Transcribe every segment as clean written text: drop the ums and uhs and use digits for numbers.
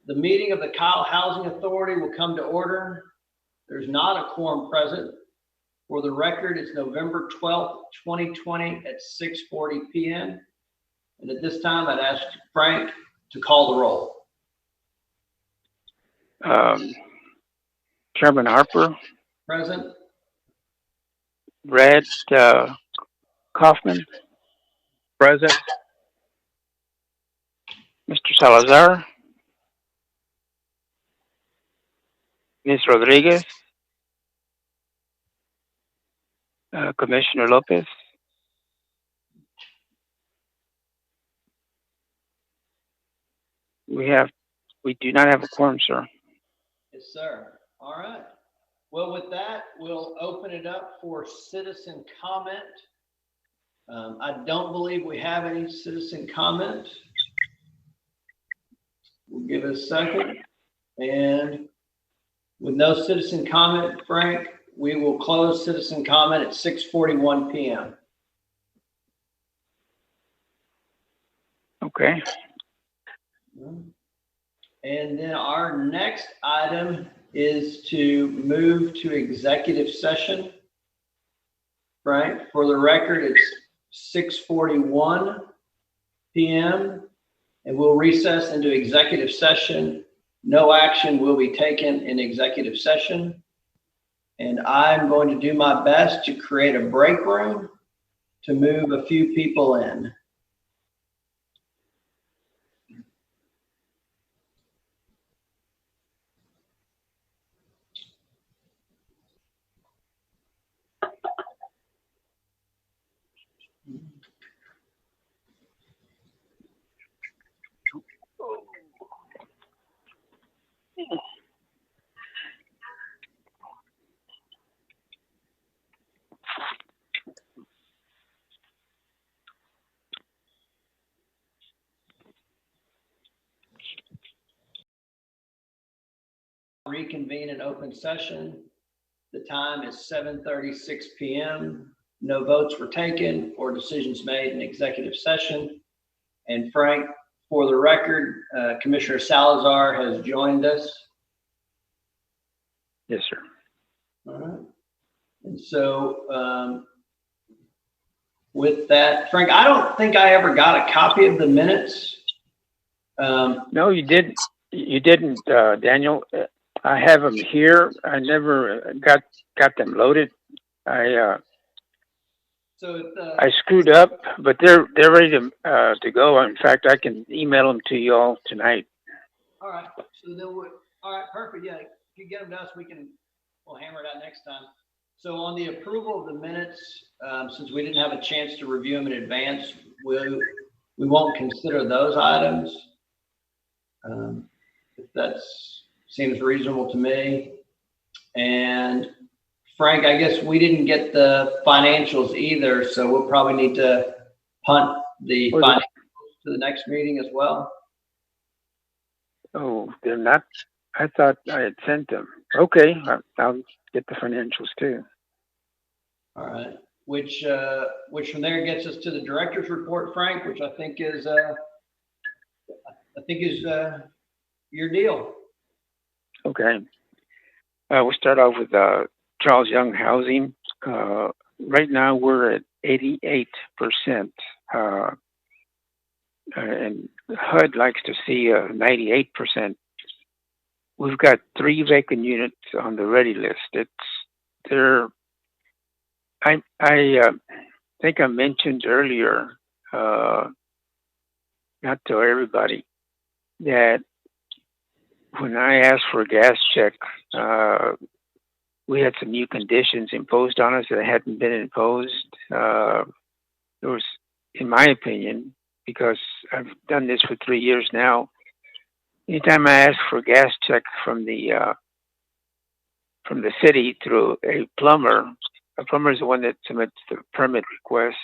The meeting of the Kyle Housing Authority will come to order. There's not a quorum present. For the record, it's November 12th, 2020 at 6:40 p.m. And at this time, I'd ask Frank to call the roll. Chairman Harper. Present. Brad Kaufman. Present. Mr. Salazar. Ms. Rodriguez. Commissioner Lopez. We do not have a quorum, sir. Yes, sir. All right. Well, with that, we'll open it up for citizen comment. I don't believe we have any citizen comment. We'll give it a second. And with no citizen comment, Frank, we will close citizen comment at 6:41 p.m. Okay. And then our next item is to move to executive session. Frank, for the record, it's 6:41 p.m. and we'll recess into executive session. No action will be taken in executive session. And I'm going to do my best to create a break room to move a few people in. Reconvene in open session. The time is 7:36 p.m. No votes were taken or decisions made in executive session. And Frank, for the record, Commissioner Salazar has joined us. Yes, sir. All right. And so with that, Frank, I don't think I ever got a copy of the minutes. No, you didn't. You didn't, Daniel. I have them here. I never got them loaded. I screwed up, but they're ready to go. In fact, I can email them to you all tonight. All right. So then all right, perfect. Yeah, if you get them to us, we'll hammer it out next time. So on the approval of the minutes, since we didn't have a chance to review them in advance, we won't consider those items. If that seems reasonable to me. And Frank, I guess we didn't get the financials either, so we'll probably need to punt the financials to the next meeting as well. Oh, they're not. I thought I had sent them. Okay, I'll get the financials too. All right. Which from there gets us to the director's report, Frank, which I think is your deal. Okay. We'll start off with Charles Young Housing. Right now we're at 88%. And HUD likes to see 98%. We've got 3 vacant units on the ready list. I think I mentioned earlier, not to everybody, that when I asked for a gas check, we had some new conditions imposed on us that hadn't been imposed. There was, in my opinion, because I've done this for 3 years now, anytime I ask for a gas check from the city through a plumber is the one that submits the permit request.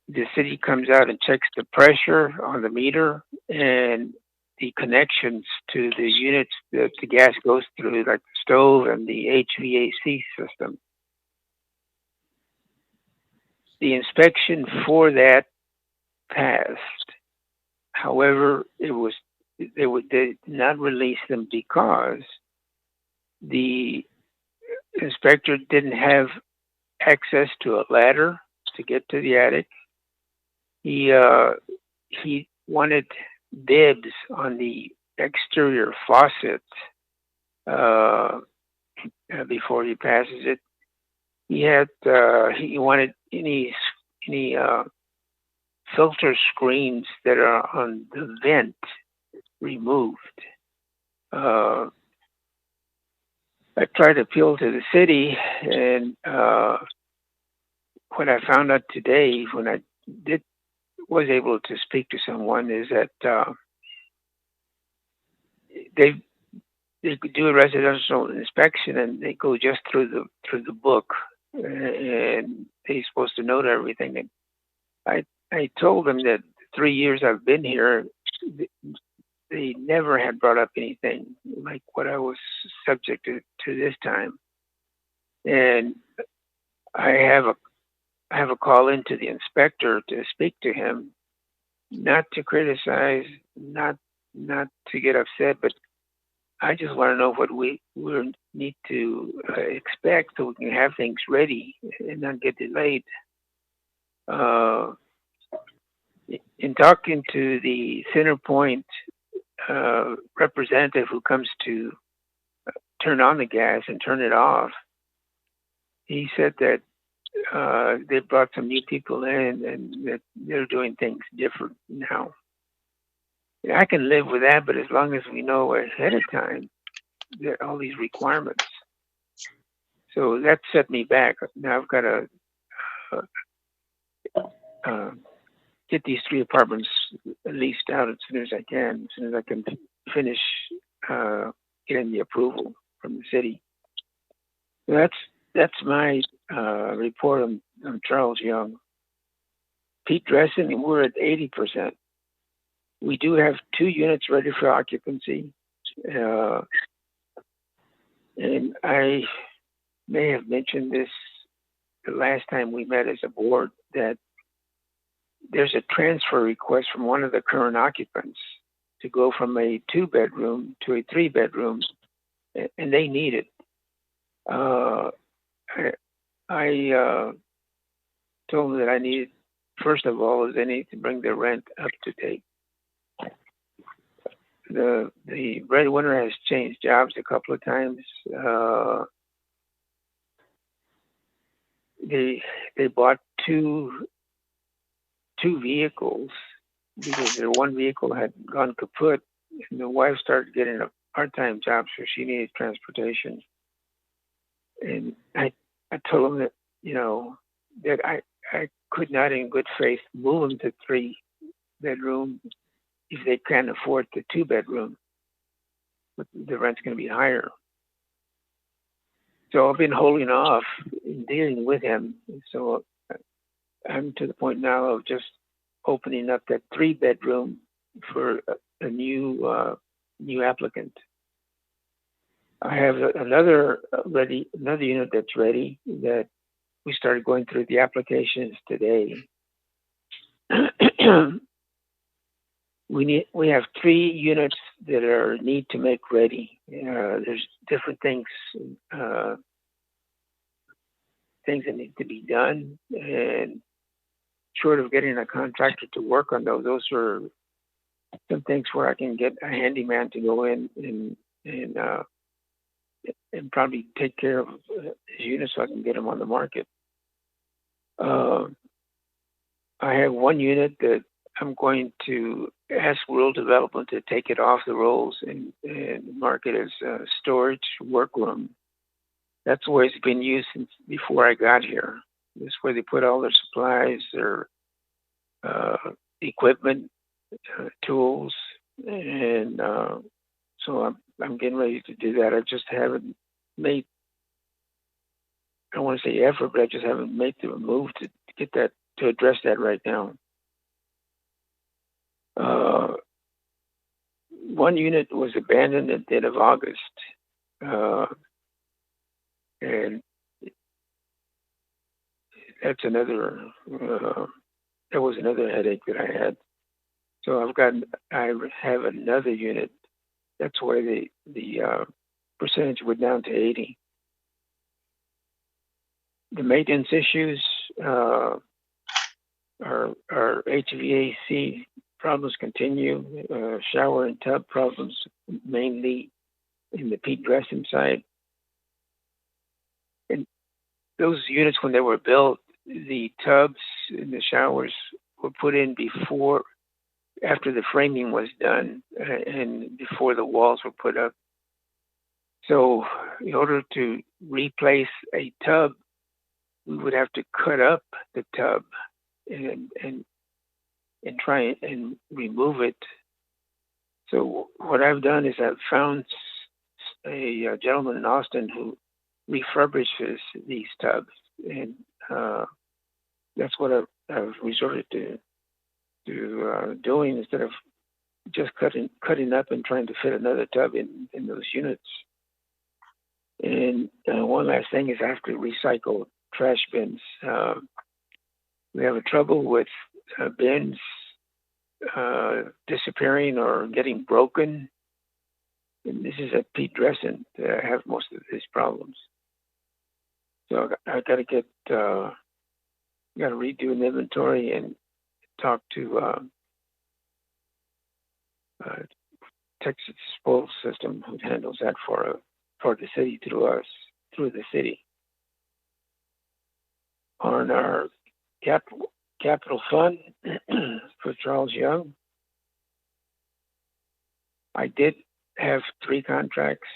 The city comes out and checks the pressure on the meter and the connections to the units that the gas goes through, like the stove and the HVAC system. The inspection for that passed. However, it was they did not release them because the inspector didn't have access to a ladder to get to the attic. He wanted dibs on the exterior faucet before he passes it. He wanted any filter screens that are on the vent removed. I tried to appeal to the city, and what I found out today, when I was able to speak to someone, is that they could do a residential inspection, and they go just through the book, and they're supposed to note everything. And I told them that 3 years I've been here, they never had brought up anything like what I was subject to this time. And I have a call into the inspector to speak to him, not to criticize, not to get upset, but I just want to know what we need to expect so we can have things ready and not get delayed. In talking to the CenterPoint representative who comes to turn on the gas and turn it off, he said that they brought some new people in and that they're doing things different now. I can live with that, but as long as we know ahead of time that all these requirements. So that set me back. Now I've got to get these 3 apartments leased out as soon as I can finish getting the approval from the city. So that's my report on Charles Young. Pete Dressen, we're at 80%. We do have 2 units ready for occupancy. And I may have mentioned this the last time we met as a board, that there's a transfer request from one of the current occupants to go from a 2-bedroom to a 3-bedroom, and they need it. I told them that I needed, first of all, they need to bring their rent up to date. The breadwinner has changed jobs a couple of times. They bought two vehicles because their one vehicle had gone kaput, and the wife started getting a part-time job, so she needed transportation. And I told them that, that I could not in good faith move them to 3-bedroom if they can't afford the 2-bedroom, but the rent's going to be higher. So I've been holding off in dealing with him. So I'm to the point now of just opening up that 3-bedroom for a new applicant. I have another unit that's ready that we started going through the applications today. We have 3 units that need to make ready. There's different things that need to be done, and short of getting a contractor to work on those are some things where I can get a handyman to go in and probably take care of his units so I can get them on the market. I have 1 unit that I'm going to ask Rural Development to take it off the rolls and mark it as a storage workroom. That's the way it's been used since before I got here. This is where they put all their supplies, their equipment, tools, and so I'm getting ready to do that. I just haven't made, I don't want to say effort, but I just haven't made the move to get that, to address that right now. 1 unit was abandoned at the end of August, and that's another. That was another headache that I had. So I have another unit. That's where the percentage went down to 80. The maintenance issues our HVAC problems continue. Shower and tub problems, mainly in the peak dressing side. And those units, when they were built, the tubs and the showers were put in after the framing was done and before the walls were put up. So in order to replace a tub, we would have to cut up the tub and try and remove it. So what I've done is I've found a gentleman in Austin who refurbishes these tubs, and that's what I've resorted to doing instead of just cutting up and trying to fit another tub in those units. And one last thing is I have to recycle trash bins. We have a trouble with bins disappearing or getting broken. And this is at Pete Dressen that I have most of these problems. So I got to redo an inventory and talk to Texas Disposal System, who handles that for the city through the city. On our capital fund for Charles Young, I did have 3 contracts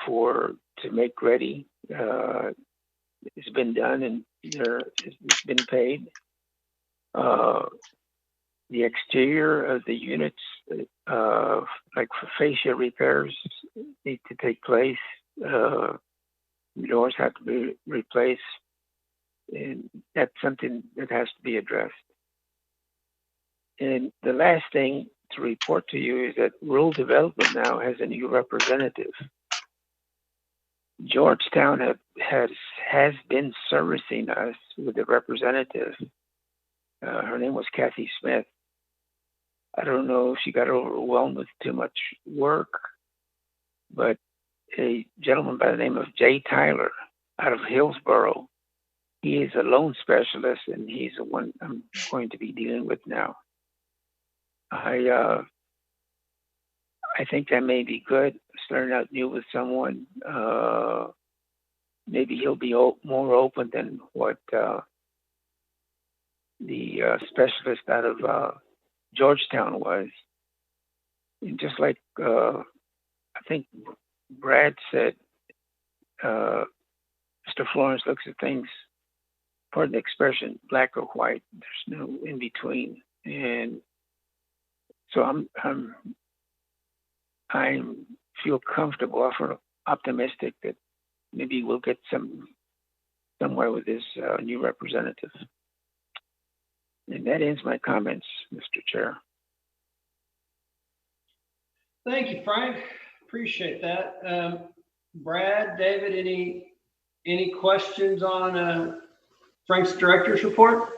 to make ready. It's been done and it's been paid. The exterior of the units, like for fascia repairs, need to take place. Doors have to be replaced, and that's something that has to be addressed. And the last thing to report to you is that rural development now has a new representative. Georgetown has been servicing us with a representative. Her name was Kathy Smith. I don't know if she got overwhelmed with too much work, but a gentleman by the name of Jay Tyler out of Hillsboro, he is a loan specialist, and he's the one I'm going to be dealing with now. I think that may be good, starting out new with someone. Maybe he'll be more open than what the specialist out of Georgetown was. And just like I think Brad said, Mr. Florence looks at things, pardon the expression, black or white. There's no in between. And so I feel comfortable, optimistic that maybe we'll get somewhere with this new representative. And that ends my comments, Mr. Chair. Thank you, Frank. Appreciate that. Brad, David, any questions on Frank's director's report?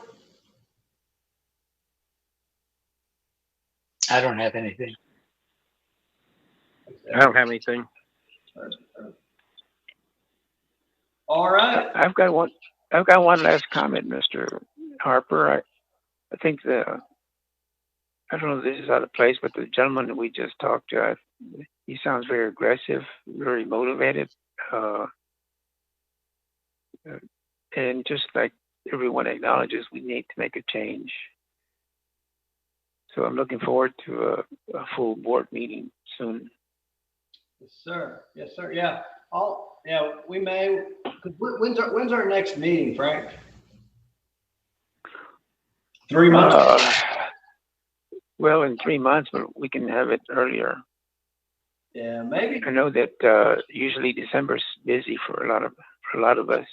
I don't have anything. I don't have anything. All right. I've got one last comment, Mr. Harper. I think I don't know if this is out of place, but the gentleman that we just talked to, he sounds very aggressive, very motivated, and just like everyone acknowledges, we need to make a change. So I'm looking forward to a full board meeting soon. Yes, sir. Yes, sir. Yeah. We may. When's our next meeting, Frank? 3 months. Well, in 3 months, but we can have it earlier. Yeah, maybe. I know that usually December's busy for a lot of us.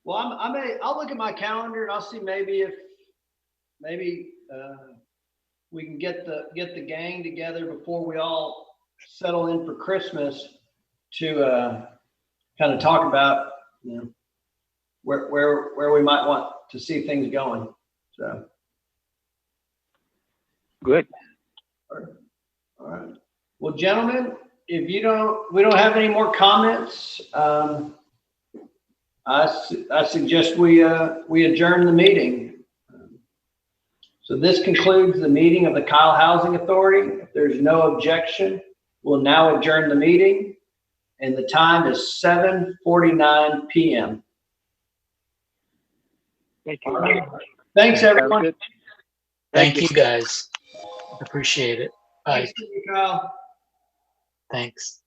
Well, I'll look at my calendar and I'll see maybe we can get the gang together before we all settle in for Christmas to kind of talk about where we might want to see things going. So Good. All right. Well, gentlemen, if we don't have any more comments, I suggest we adjourn the meeting. So this concludes the meeting of the Kyle Housing Authority. If there's no objection, we'll now adjourn the meeting, and the time is 7:49 p.m. Thank you. All right. Thanks, everyone. Sounds good. Thank you, guys. Appreciate it. Bye. Thanks to you, Kyle. Thanks.